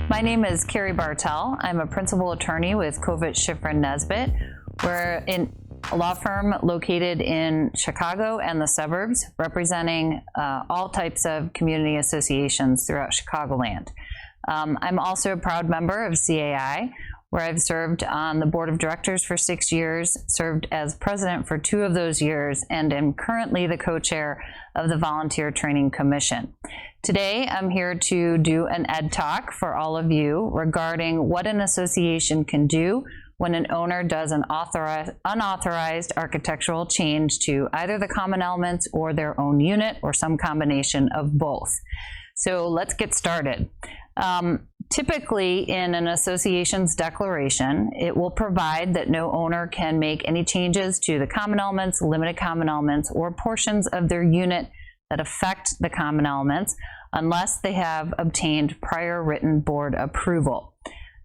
My name is Carrie Bartel. I'm a principal attorney with Kovich, Schifrin, Nesbitt. We're in a law firm located in Chicago and the suburbs, representing all types of community associations throughout Chicagoland. I'm also a proud member of CAI, where I've served on the board of directors for 6 years, served as president for 2 of those years, and am currently the co-chair of the Volunteer Training Commission. Today, I'm here to do an ed talk for all of you regarding what an association can do when an owner does an unauthorized architectural change to either the common elements or their own unit, or some combination of both. So let's get started. Typically, in an association's declaration, it will provide that no owner can make any changes to the common elements, limited common elements, or portions of their unit that affect the common elements unless they have obtained prior written board approval.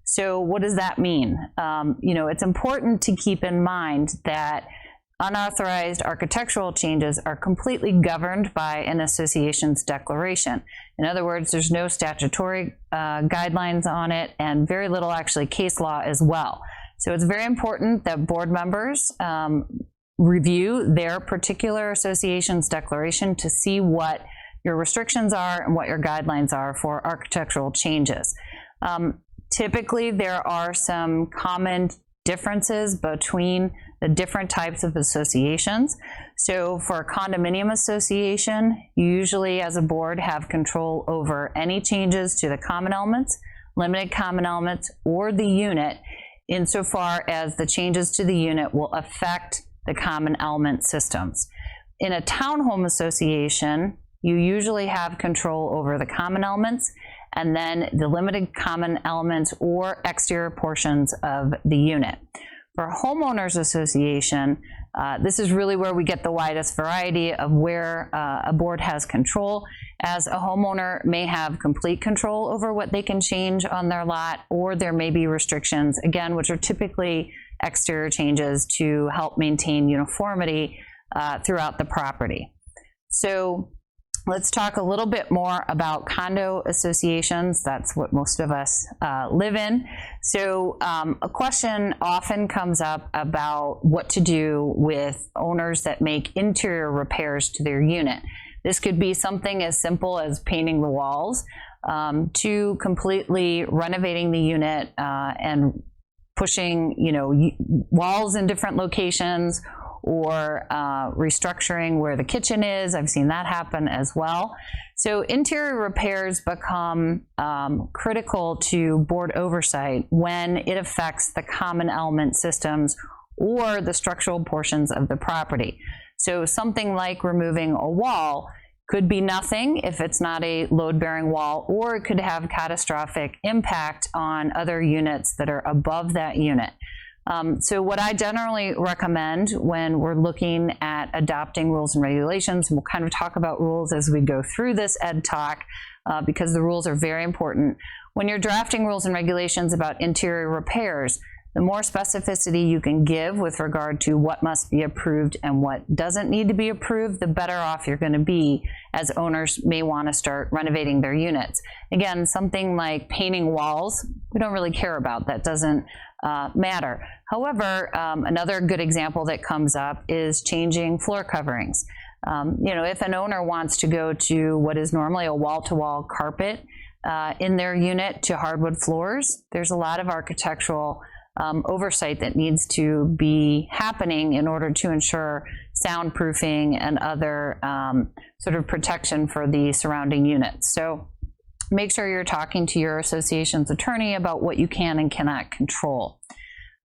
So what does that mean? It's important to keep in mind that unauthorized architectural changes are completely governed by an association's declaration. In other words, there's no statutory guidelines on it, and very little actually case law as well. So it's very important that board members review their particular association's declaration to see what your restrictions are and what your guidelines are for architectural changes. Typically, there are some common differences between the different types of associations. So for a condominium association, you usually as a board have control over any changes to the common elements, limited common elements, or the unit, insofar as the changes to the unit will affect the common element systems. In a townhome association, you usually have control over the common elements and then the limited common elements or exterior portions of the unit. For a homeowners association, this is really where we get the widest variety of where a board has control, as a homeowner may have complete control over what they can change on their lot, or there may be restrictions, again, which are typically exterior changes to help maintain uniformity throughout the property. So let's talk a little bit more about condo associations. That's what most of us live in. So a question often comes up about what to do with owners that make interior repairs to their unit. This could be something as simple as painting the walls to completely renovating the unit and pushing, walls in different locations, or restructuring where the kitchen is. I've seen that happen as well. So interior repairs become critical to board oversight when it affects the common element systems or the structural portions of the property. So something like removing a wall could be nothing if it's not a load-bearing wall, or it could have catastrophic impact on other units that are above that unit. So what I generally recommend when we're looking at adopting rules and regulations, and we'll kind of talk about rules as we go through this ed talk, because the rules are very important. When you're drafting rules and regulations about interior repairs, the more specificity you can give with regard to what must be approved and what doesn't need to be approved, the better off you're going to be, as owners may want to start renovating their units. Again, something like painting walls, we don't really care about. That doesn't matter. However, another good example that comes up is changing floor coverings. If an owner wants to go to what is normally a wall-to-wall carpet in their unit to hardwood floors, there's a lot of architectural oversight that needs to be happening in order to ensure soundproofing and other sort of protection for the surrounding units. So make sure you're talking to your association's attorney about what you can and cannot control.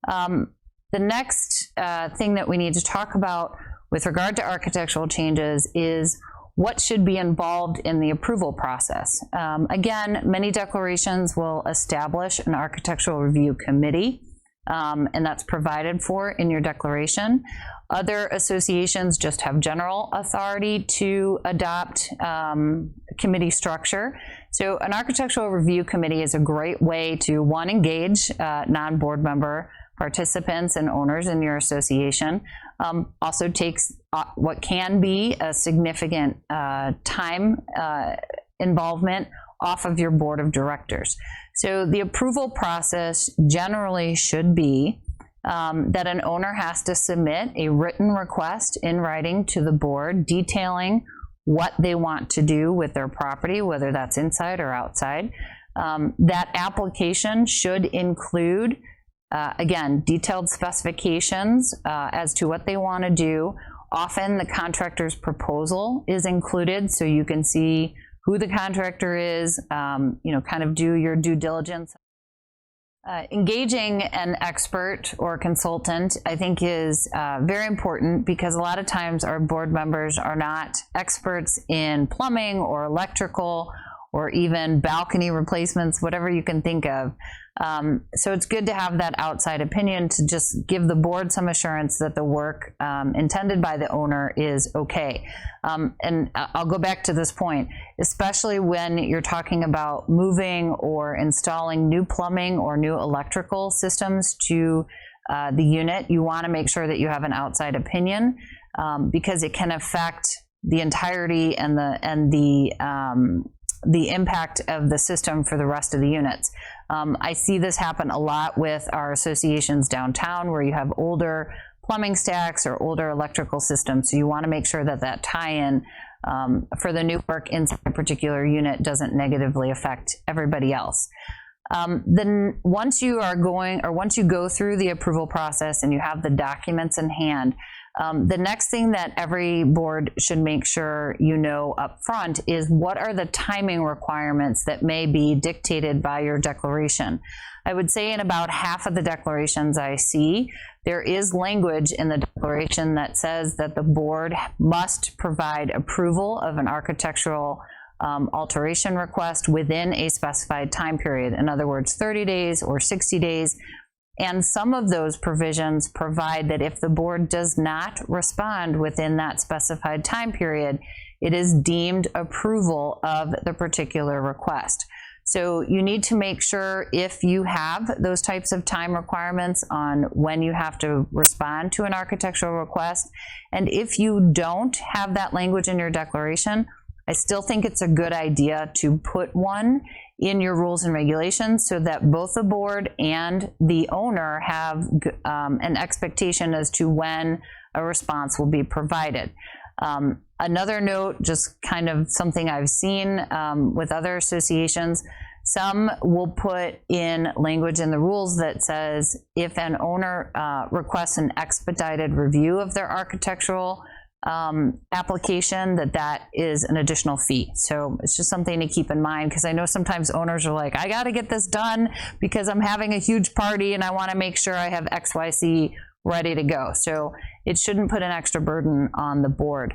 The next thing that we need to talk about with regard to architectural changes is what should be involved in the approval process. Again, many declarations will establish an architectural review committee, and that's provided for in your declaration. Other associations just have general authority to adopt committee structure. So an architectural review committee is a great way to, one, engage non-board member participants and owners in your association. Also takes what can be a significant time involvement off of your board of directors. So the approval process generally should be that an owner has to submit a written request in writing to the board detailing what they want to do with their property, whether that's inside or outside. That application should include, again, detailed specifications as to what they want to do. Often the contractor's proposal is included, so you can see who the contractor is, kind of do your due diligence. Engaging an expert or consultant, I think, is very important, because a lot of times our board members are not experts in plumbing or electrical or even balcony replacements, whatever you can think of. So it's good to have that outside opinion to just give the board some assurance that the work intended by the owner is okay. And I'll go back to this point, especially when you're talking about moving or installing new plumbing or new electrical systems to the unit. You want to make sure that you have an outside opinion, because it can affect the entirety and the impact of the system for the rest of the units. I see this happen a lot with our associations downtown, where you have older plumbing stacks or older electrical systems. So you want to make sure that that tie-in for the new work inside a particular unit doesn't negatively affect everybody else. Then once you go through the approval process and you have the documents in hand, the next thing that every board should make sure you know up front is what are the timing requirements that may be dictated by your declaration. I would say in about half of the declarations I see, there is language in the declaration that says that the board must provide approval of an architectural alteration request within a specified time period. In other words, 30 days or 60 days. And some of those provisions provide that if the board does not respond within that specified time period, it is deemed approval of the particular request. So you need to make sure, if you have those types of time requirements on when you have to respond to an architectural request, and if you don't have that language in your declaration, I still think it's a good idea to put one in your rules and regulations so that both the board and the owner have an expectation as to when a response will be provided. Another note, just kind of something I've seen with other associations, some will put in language in the rules that says if an owner requests an expedited review of their architectural application, that is an additional fee. So it's just something to keep in mind, because I know sometimes owners are like, I got to get this done because I'm having a huge party and I want to make sure I have XYZ ready to go. So it shouldn't put an extra burden on the board.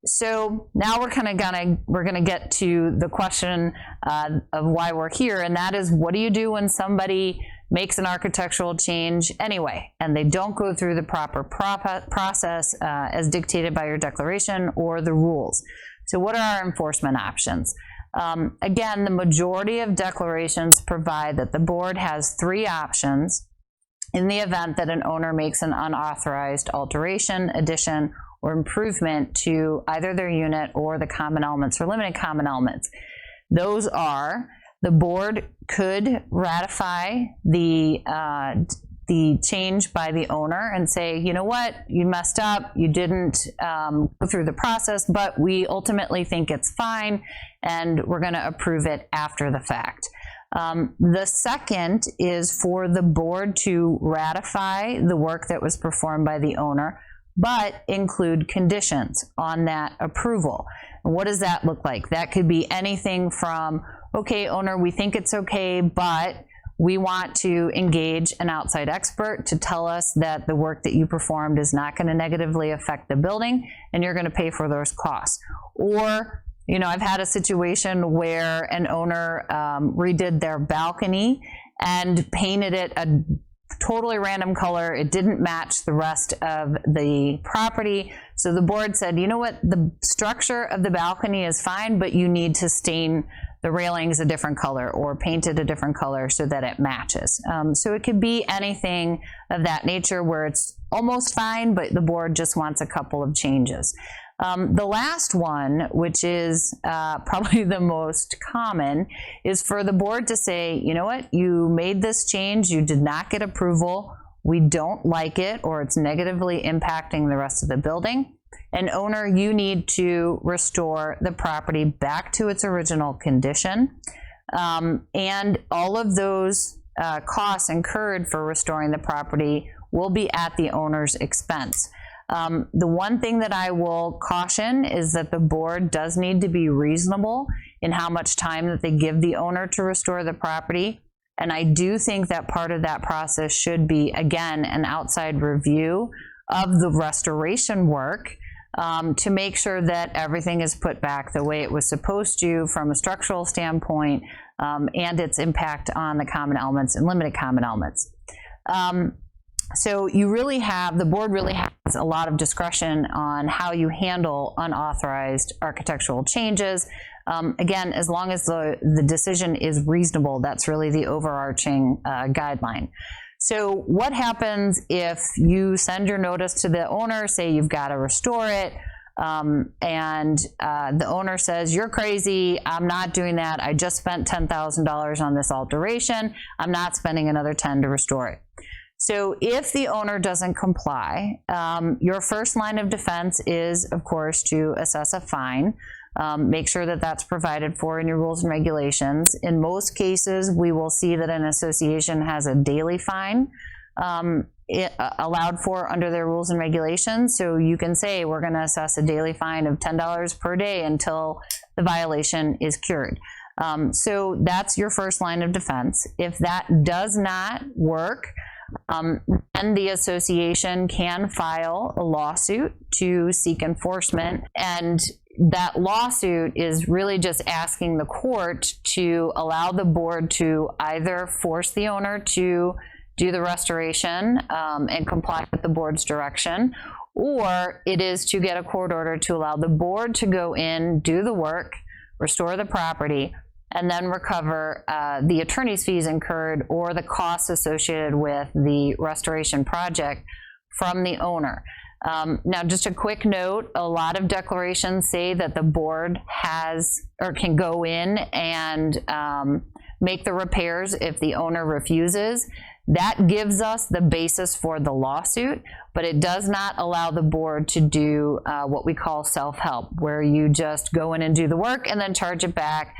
So now we're going to get to the question of why we're here, and that is, what do you do when somebody makes an architectural change anyway, and they don't go through the proper process as dictated by your declaration or the rules? So what are our enforcement options? Again, the majority of declarations provide that the board has 3 options in the event that an owner makes an unauthorized alteration, addition, or improvement to either their unit or the common elements or limited common elements. Those are: the board could ratify the change by the owner and say, you know what, you messed up, you didn't go through the process, but we ultimately think it's fine, and we're going to approve it after the fact. The second is for the board to ratify the work that was performed by the owner, but include conditions on that approval. What does that look like? That could be anything from, okay, owner, we think it's okay, but we want to engage an outside expert to tell us that the work that you performed is not going to negatively affect the building, and you're going to pay for those costs. Or, I've had a situation where an owner redid their balcony and painted it a totally random color. It didn't match the rest of the property. So the board said, you know what, the structure of the balcony is fine, but you need to stain the railings a different color or paint it a different color so that it matches. So it could be anything of that nature where it's almost fine, but the board just wants a couple of changes. The last one, which is probably the most common, is for the board to say, you know what, you made this change, you did not get approval, we don't like it, or it's negatively impacting the rest of the building. And owner, you need to restore the property back to its original condition. And all of those costs incurred for restoring the property will be at the owner's expense. The one thing that I will caution is that the board does need to be reasonable in how much time that they give the owner to restore the property. And I do think that part of that process should be, again, an outside review of the restoration work to make sure that everything is put back the way it was supposed to from a structural standpoint, and its impact on the common elements and limited common elements. So you really have, the board really has a lot of discretion on how you handle unauthorized architectural changes. Again, as long as the decision is reasonable, that's really the overarching guideline. So what happens if you send your notice to the owner, say you've got to restore it, and the owner says, you're crazy, I'm not doing that, I just spent $10,000 on this alteration, I'm not spending another $10,000 to restore it. So if the owner doesn't comply, your first line of defense is, of course, to assess a fine. Make sure that that's provided for in your rules and regulations. In most cases, we will see that an association has a daily fine allowed for under their rules and regulations. So you can say, we're going to assess a daily fine of $10 per day until the violation is cured. So that's your first line of defense. If that does not work, then the association can file a lawsuit to seek enforcement, and that lawsuit is really just asking the court to allow the board to either force the owner to do the restoration and comply with the board's direction, or it is to get a court order to allow the board to go in, do the work, restore the property, and then recover the attorney's fees incurred or the costs associated with the restoration project from the owner. Now, just a quick note, a lot of declarations say that the board has or can go in and make the repairs if the owner refuses. That gives us the basis for the lawsuit, but it does not allow the board to do what we call self-help, where you just go in and do the work and then charge it back.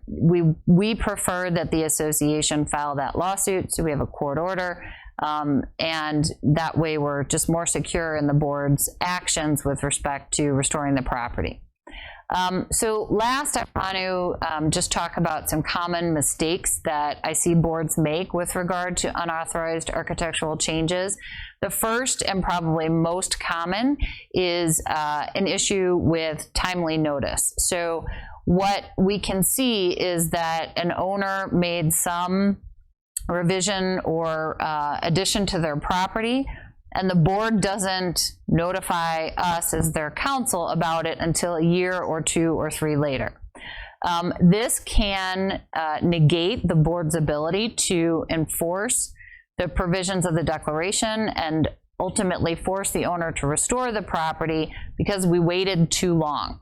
We prefer that the association file that lawsuit, so we have a court order, and that way we're just more secure in the board's actions with respect to restoring the property. So last, I want to just talk about some common mistakes that I see boards make with regard to unauthorized architectural changes. The first and probably most common is an issue with timely notice. So what we can see is that an owner made some revision or addition to their property, and the board doesn't notify us as their counsel about it until a year or 2 or 3 later. This can negate the board's ability to enforce the provisions of the declaration and ultimately force the owner to restore the property because we waited too long.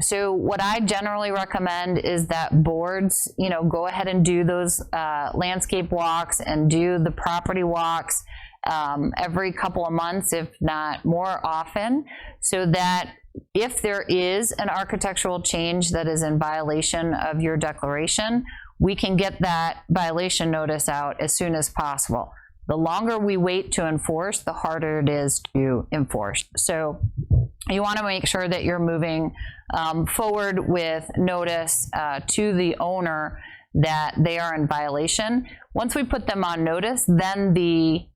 So what I generally recommend is that boards, go ahead and do those landscape walks and do the property walks every couple of months, if not more often, so that if there is an architectural change that is in violation of your declaration, we can get that violation notice out as soon as possible. The longer we wait to enforce, the harder it is to enforce. So you want to make sure that you're moving forward with notice to the owner that they are in violation. Once we put them on notice, then the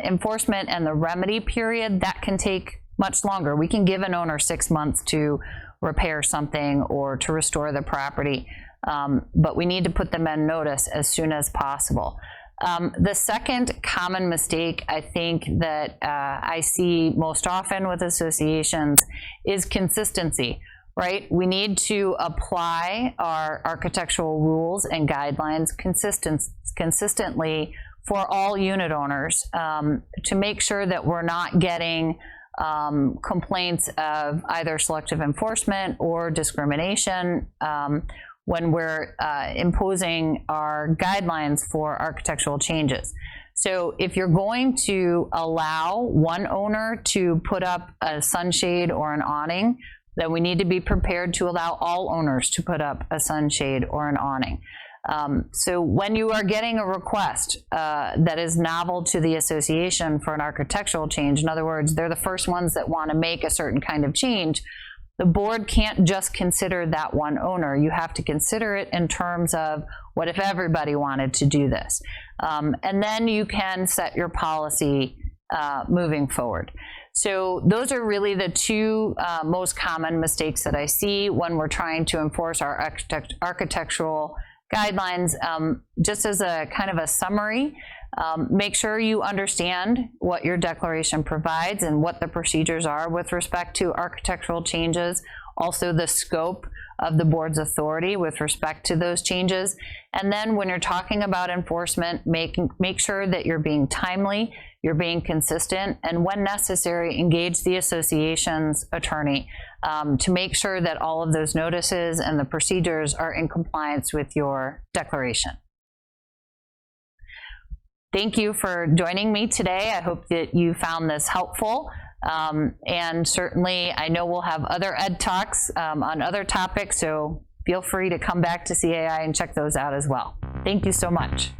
enforcement and the remedy period, that can take much longer. We can give an owner 6 months to repair something or to restore the property, but we need to put them on notice as soon as possible. The second common mistake I think that I see most often with associations is consistency, right? We need to apply our architectural rules and guidelines consistently for all unit owners to make sure that we're not getting complaints of either selective enforcement or discrimination when we're imposing our guidelines for architectural changes. So if you're going to allow one owner to put up a sunshade or an awning, then we need to be prepared to allow all owners to put up a sunshade or an awning. So when you are getting a request that is novel to the association for an architectural change, in other words, they're the first ones that want to make a certain kind of change, the board can't just consider that one owner. You have to consider it in terms of what if everybody wanted to do this. And then you can set your policy moving forward. So those are really the two most common mistakes that I see when we're trying to enforce our architectural guidelines. Just as a kind of a summary, make sure you understand what your declaration provides and what the procedures are with respect to architectural changes, also the scope of the board's authority with respect to those changes. And then when you're talking about enforcement, make sure that you're being timely, you're being consistent, and when necessary, engage the association's attorney to make sure that all of those notices and the procedures are in compliance with your declaration. Thank you for joining me today. I hope that you found this helpful. And certainly, I know we'll have other ed talks on other topics, so feel free to come back to CAI and check those out as well. Thank you so much.